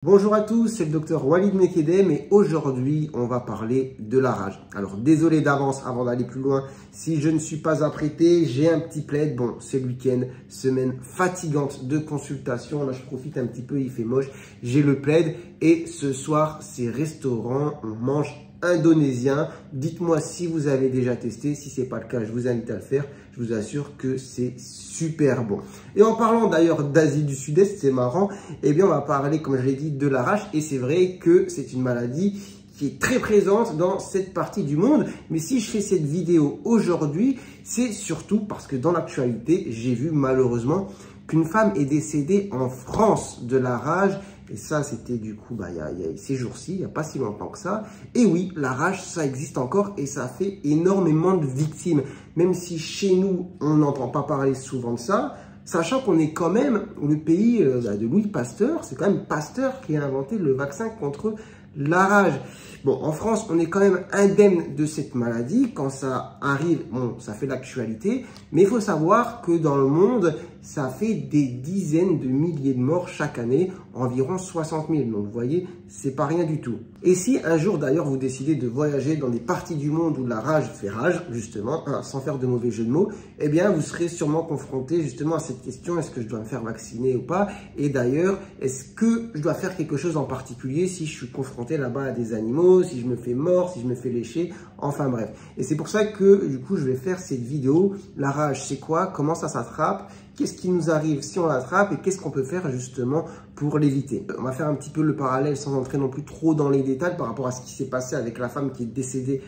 Bonjour à tous, c'est le docteur Walid Mekedem et aujourd'hui on va parler de la rage. Alors désolé d'avance avant d'aller plus loin, si je ne suis pas apprêté, j'ai un petit plaid. Bon, c'est le week-end, semaine fatigante de consultation, là je profite un petit peu, il fait moche, j'ai le plaid et ce soir c'est restaurant, on mange indonésien. Dites-moi si vous avez déjà testé, si ce n'est pas le cas, je vous invite à le faire. Je vous assure que c'est super bon. Et en parlant d'ailleurs d'Asie du Sud-Est, c'est marrant, eh bien on va parler, comme je l'ai dit, de la rage. Et c'est vrai que c'est une maladie qui est très présente dans cette partie du monde. Mais si je fais cette vidéo aujourd'hui, c'est surtout parce que dans l'actualité, j'ai vu malheureusement qu'une femme est décédée en France de la rage. Et ça, c'était du coup, il y a ces jours-ci, il n'y a pas si longtemps que ça. Et oui, la rage, ça existe encore et ça fait énormément de victimes. Même si chez nous, on n'entend pas parler souvent de ça, sachant qu'on est quand même le pays de Louis Pasteur. C'est quand même Pasteur qui a inventé le vaccin contre la rage. Bon, en France, on est quand même indemne de cette maladie. Quand ça arrive, bon, ça fait l'actualité. Mais il faut savoir que dans le monde, ça fait des dizaines de milliers de morts chaque année, environ 60 000. Donc, vous voyez, c'est pas rien du tout. Et si un jour, d'ailleurs, vous décidez de voyager dans des parties du monde où la rage fait rage, justement, sans faire de mauvais jeu de mots, eh bien, vous serez sûrement confronté, justement, à cette question, est-ce que je dois me faire vacciner ou pas? Et d'ailleurs, est-ce que je dois faire quelque chose en particulier si je suis confronté là-bas à des animaux, si je me fais mordre, si je me fais lécher, enfin bref. Et c'est pour ça que, du coup, je vais faire cette vidéo. La rage, c'est quoi? Comment ça s'attrape? Qu'est-ce qui nous arrive si on l'attrape et qu'est-ce qu'on peut faire justement pour l'éviter? On va faire un petit peu le parallèle sans entrer non plus trop dans les détails par rapport à ce qui s'est passé avec la femme qui est décédée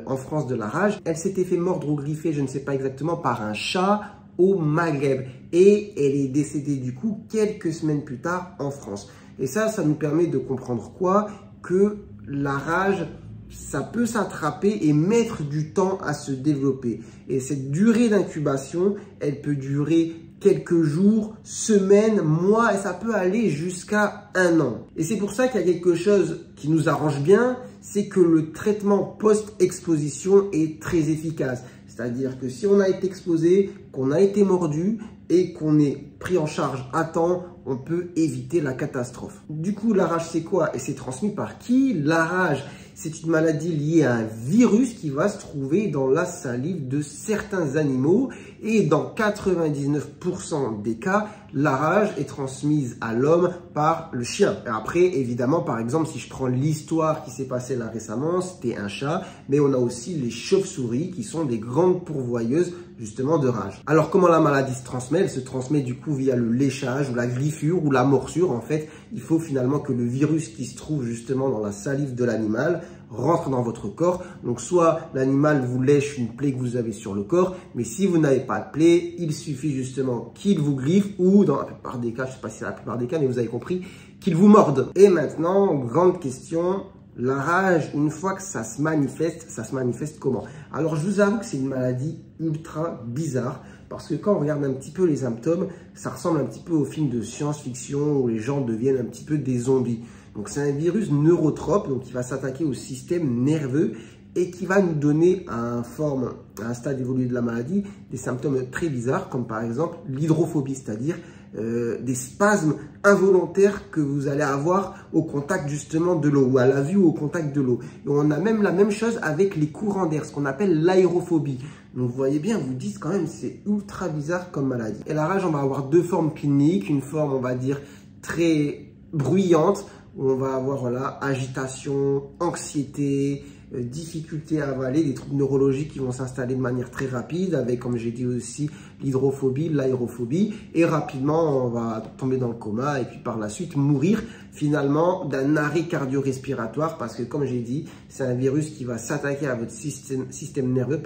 en France de la rage. Elle s'était fait mordre ou griffer, je ne sais pas exactement, par un chat au Maghreb et elle est décédée du coup quelques semaines plus tard en France. Et ça nous permet de comprendre quoi? Que la rage, ça peut s'attraper et mettre du temps à se développer. Et cette durée d'incubation, elle peut durer quelques jours, semaines, mois et ça peut aller jusqu'à 1 an. Et c'est pour ça qu'il y a quelque chose qui nous arrange bien, c'est que le traitement post-exposition est très efficace. C'est-à-dire que si on a été exposé, qu'on a été mordu et qu'on est pris en charge à temps, on peut éviter la catastrophe. Du coup, la rage, c'est quoi? Et c'est transmis par qui? La rage, c'est une maladie liée à un virus qui va se trouver dans la salive de certains animaux. Et dans 99% des cas, la rage est transmise à l'homme par le chien. Et après, évidemment, par exemple, si je prends l'histoire qui s'est passée là récemment, c'était un chat. Mais on a aussi les chauves-souris qui sont des grandes pourvoyeuses justement de rage. Alors, comment la maladie se transmet? Elle se transmet du coup via le léchage ou la griffure ou la morsure. En fait, il faut finalement que le virus qui se trouve justement dans la salive de l'animal rentre dans votre corps. Donc, soit l'animal vous lèche une plaie que vous avez sur le corps, mais si vous n'avez pas de plaie, il suffit justement qu'il vous griffe ou dans la plupart des cas, je ne sais pas si c'est la plupart des cas, mais vous avez compris, qu'il vous morde. Et maintenant, grande question, la rage, une fois que ça se manifeste comment? Alors, je vous avoue que c'est une maladie ultra bizarre parce que quand on regarde un petit peu les symptômes, ça ressemble un petit peu aux films de science-fiction où les gens deviennent un petit peu des zombies. Donc, c'est un virus neurotrope, donc qui va s'attaquer au système nerveux et qui va nous donner à un stade évolué de la maladie des symptômes très bizarres comme par exemple l'hydrophobie, c'est-à-dire des spasmes involontaires que vous allez avoir au contact justement de l'eau ou à la vue ou au contact de l'eau. Et on a même la même chose avec les courants d'air, ce qu'on appelle l'aérophobie. Donc vous voyez bien, vous dites quand même c'est ultra bizarre comme maladie. Et la rage, on va avoir deux formes cliniques, une forme on va dire très bruyante, où on va avoir voilà, agitation, anxiété, difficulté à avaler, des troubles neurologiques qui vont s'installer de manière très rapide avec, comme j'ai dit aussi, l'hydrophobie, l'aérophobie. Et rapidement, on va tomber dans le coma et puis par la suite mourir finalement d'un arrêt cardio-respiratoire parce que, comme j'ai dit, c'est un virus qui va s'attaquer à votre système nerveux,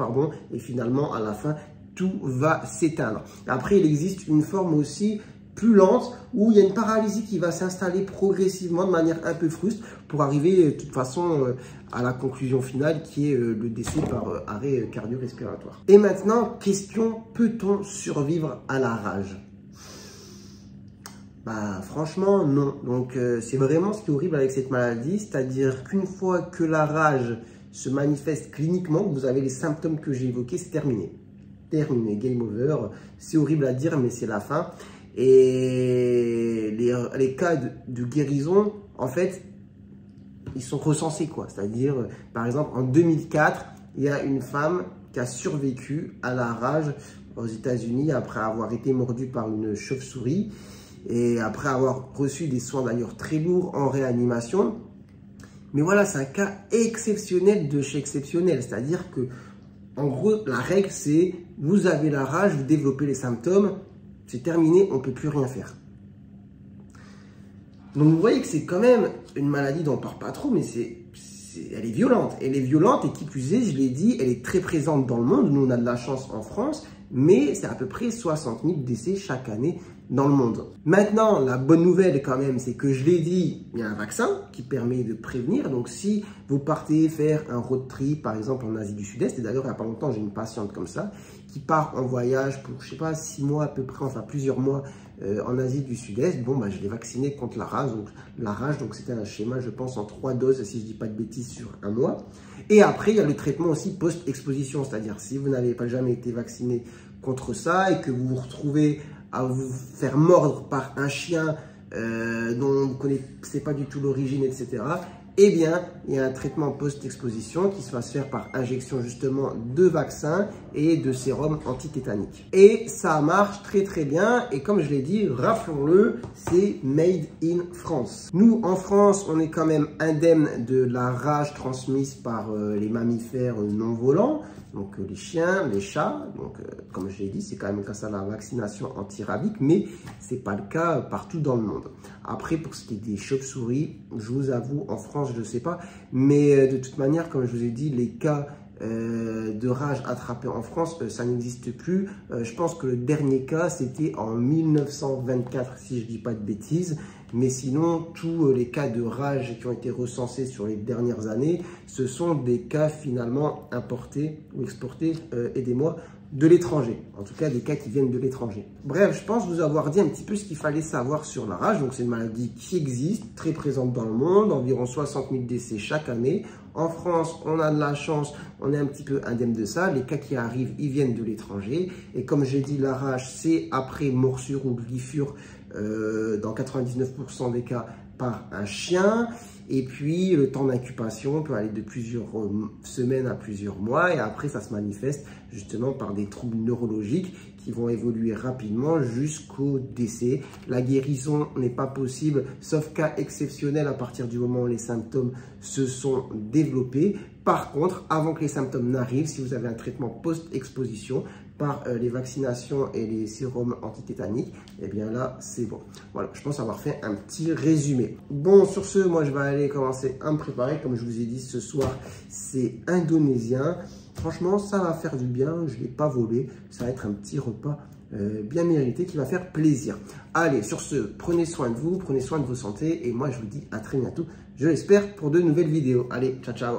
et finalement, à la fin, tout va s'éteindre. Après, il existe une forme aussi plus lente, où il y a une paralysie qui va s'installer progressivement de manière un peu fruste pour arriver de toute façon à la conclusion finale qui est le décès par arrêt cardio-respiratoire. Et maintenant, question, peut-on survivre à la rage? Bah franchement non. Donc c'est vraiment ce qui est horrible avec cette maladie, c'est-à-dire qu'une fois que la rage se manifeste cliniquement, vous avez les symptômes que j'ai évoqués, c'est terminé. Terminé, game over. C'est horrible à dire mais c'est la fin. Et les cas de guérison, en fait, ils sont recensés, quoi. C'est-à-dire, par exemple, en 2004, il y a une femme qui a survécu à la rage aux États-Unis après avoir été mordue par une chauve-souris et après avoir reçu des soins d'ailleurs très lourds en réanimation. Mais voilà, c'est un cas exceptionnel de chez exceptionnel. C'est-à-dire que, en gros, la règle, c'est vous avez la rage, vous développez les symptômes, c'est terminé, on ne peut plus rien faire. Donc, vous voyez que c'est quand même une maladie dont on ne parle pas trop, mais elle est violente. Elle est violente et qui plus est, je l'ai dit, elle est très présente dans le monde. Nous, on a de la chance en France, mais c'est à peu près 60 000 décès chaque année dans le monde. Maintenant, la bonne nouvelle quand même, c'est que je l'ai dit, il y a un vaccin qui permet de prévenir. Donc, si vous partez faire un road trip, par exemple en Asie du Sud-Est, et d'ailleurs, il n'y a pas longtemps, j'ai une patiente comme ça, qui part en voyage pour, je sais pas, 6 mois à peu près, enfin plusieurs mois en Asie du Sud-Est. Bon, bah, je l'ai vacciné contre la rage. Donc, c'était un schéma, je pense, en 3 doses, si je dis pas de bêtises, sur un mois. Et après, il y a le traitement aussi post-exposition, c'est-à-dire si vous n'avez pas jamais été vacciné contre ça et que vous vous retrouvez à vous faire mordre par un chien dont vous ne connaissez pas du tout l'origine, etc., eh bien, il y a un traitement post-exposition qui va se faire par injection justement de vaccins et de sérum antitétanique. Et ça marche très très bien et comme je l'ai dit, rappelons-le, c'est made in France. Nous, en France, on est quand même indemne de la rage transmise par les mammifères non volants, donc les chiens, les chats. Donc, comme je l'ai dit, c'est quand même grâce à la vaccination antirabique, mais ce n'est pas le cas partout dans le monde. Après, pour ce qui est des chauves-souris, je vous avoue, en France, je ne sais pas, mais de toute manière, comme je vous ai dit, les cas de rage attrapés en France, ça n'existe plus. Je pense que le dernier cas, c'était en 1924, si je ne dis pas de bêtises. Mais sinon, tous les cas de rage qui ont été recensés sur les dernières années, ce sont des cas finalement importés ou exportés, aidez-moi, de l'étranger. En tout cas, des cas qui viennent de l'étranger. Bref, je pense vous avoir dit un petit peu ce qu'il fallait savoir sur la rage. Donc, c'est une maladie qui existe, très présente dans le monde, environ 60 000 décès chaque année. En France, on a de la chance, on est un petit peu indemne de ça. Les cas qui arrivent, ils viennent de l'étranger. Et comme j'ai dit, la rage, c'est après morsure ou griffure, dans 99% des cas, par un chien. Et puis, le temps d'incubation peut aller de plusieurs semaines à plusieurs mois. Et après, ça se manifeste justement par des troubles neurologiques qui vont évoluer rapidement jusqu'au décès. La guérison n'est pas possible, sauf cas exceptionnel à partir du moment où les symptômes se sont développés. Par contre, avant que les symptômes n'arrivent, si vous avez un traitement post-exposition par les vaccinations et les sérums antitétaniques, eh bien là, c'est bon. Voilà, je pense avoir fait un petit résumé. Bon, sur ce, moi, je vais aller commencer à me préparer. Comme je vous ai dit, ce soir, c'est indonésien. Franchement, ça va faire du bien. Je ne l'ai pas volé. Ça va être un petit repas bien mérité qui va faire plaisir. Allez, sur ce, prenez soin de vous, prenez soin de vos santé. Et moi, je vous dis à très bientôt, je l'espère, pour de nouvelles vidéos. Allez, ciao, ciao.